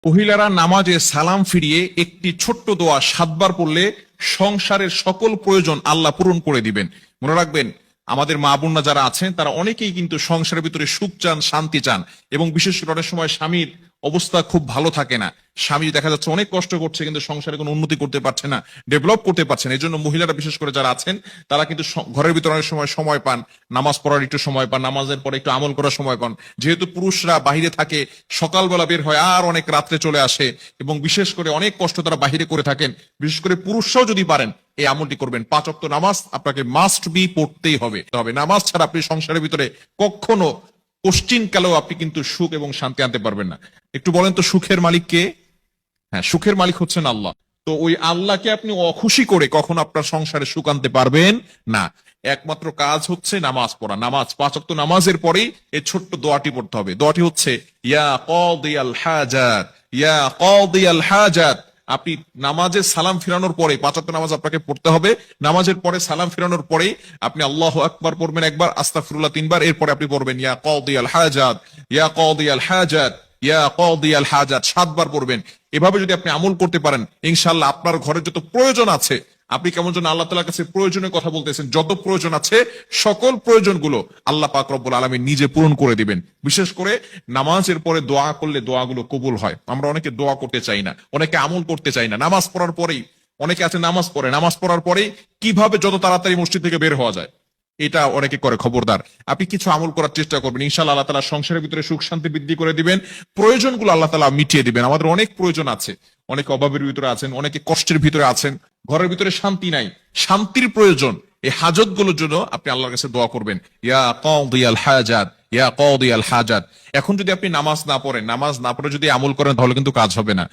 মহিলারা নামাজে সালাম ফিরিয়ে একটি ছোট্ট দোয়া 7 বার পড়লে সংসারের সকল প্রয়োজন আল্লাহ পূরণ করে দিবেন। মনে রাখবেন, আমাদের মা বোনরা যারা আছেন তারা অনেকেই কিন্তু সংসারের ভিতরে সুখ চান, শান্তি চান, এবং বিশেষ করে অনেক সময় স্বামীর অবস্থা খুব ভালো থাকে না। স্বামী দেখা যাচ্ছে অনেক কষ্ট করছে, কিন্তু সংসারে কোনো উন্নতি করতে পারছে না, ডেভেলপ করতে পারছে না। এই জন্য মহিলারা বিশেষ করে যারা আছেন তারা কিন্তু ঘরের ভিতরে অনেক সময় পান, নামাজ পড়ার একটু সময় পান, নামাজের পরে একটু আমল করার সময় পান। যেহেতু পুরুষরা বাহিরে থাকে, সকালবেলা বের হয় আর অনেক রাত্রে চলে আসে, এবং বিশেষ করে অনেক কষ্ট তারা বাহিরে করে থাকেন। বিশেষ করে পুরুষরাও যদি পারেন এই আমলটি করবেন। 5 ওয়াক্ত নামাজ আপনাকে মাস্ট বি পড়তেই হবে। নামাজ ছাড়া আপনি সংসারের ভিতরে কখনো পশ্চিম কালেও আপনি কিন্তু সুখ এবং শান্তি আনতে পারবেন না। একটু বলেন তো, সুখের মালিক কে? হ্যাঁ, সুখের মালিক হচ্ছেন আল্লাহ। তো ওই আল্লাহকে আপনি অখুশি করে কখনো আপনার সংসারে সুখ আনতে পারবেন না। একমাত্র কাজ হচ্ছে নামাজ পড়া। নামাজ 5 ওয়াক্ত নামাজের পরেই এই ছোট্ট দোয়াটি পড়তে হবে। দোয়াটি হচ্ছে ইয়া কাদিয়াল হাজাত, ইয়া কাদিয়াল হাজাত। আপনি নামাজে সালাম ফিরানোর পরে, 5 ওয়াক্ত নামাজ আপনাকে পড়তে হবে। নামাজের পরে সালাম ফিরানোর পরেই আপনি আল্লাহু আকবার পড়বেন একবার, আস্তাগফিরুল্লাহ 3 বার, এরপরে আপনি পড়বেন ইয়া কাদিয়াল হাজাত, ইয়া কাদিয়াল হাজাত, ইয়া কাদিয়াল হাজাত 7 বার পড়বেন। এভাবে যদি আপনি আমল করতে পারেন, ইনশাআল্লাহ আপনার ঘরে যত প্রয়োজন আছে, আপনি কেমন যেন আল্লাহ তাআলার কাছে প্রয়োজনের কথা বলতেছেন, যত প্রয়োজন আছে সকল প্রয়োজনগুলো আল্লাহ পাক রব্বুল আলামিন নিজে পূরণ করে দিবেন। বিশেষ করে নামাজের পরে দোয়া করলে দোয়াগুলো কবুল হয়। আমরা অনেকে দোয়া করতে চাই না, অনেকে আমল করতে চাই না। নামাজ পড়ার পরেই অনেকে আছে নামাজ পড়ে, নামাজ পড়ার পরেই কিভাবে যত তাড়াতাড়ি মসজিদ থেকে বের হওয়া যায় এটা অনেকে করে। খবরদার, আপনি কিছু আমল করার চেষ্টা করবেন, ইনশাআল্লাহ আল্লাহ তাআলা সংসারের ভিতরে সুখ শান্তি বৃদ্ধি করে দিবেন, প্রয়োজনগুলো আল্লাহ তাআলা মিটিয়ে দিবেন। আমাদের অনেক প্রয়োজন আছে, অনেকে অভাবের ভিতরে আছেন, অনেকে কষ্টের ভিতরে আছেন, ঘরের ভিতরে শান্তি নাই, শান্তির প্রয়োজন। এই হাজত গুলোর জন্য আপনি আল্লাহর কাছে দোয়া করবেন, ইয়া কাদিয়াল হাজাত, ইয়া কাদিয়াল হাজাত। এখন যদি আপনি নামাজ না পড়েন, নামাজ না পড়ে যদি আমল করেন, তাহলে কিন্তু কাজ হবে না।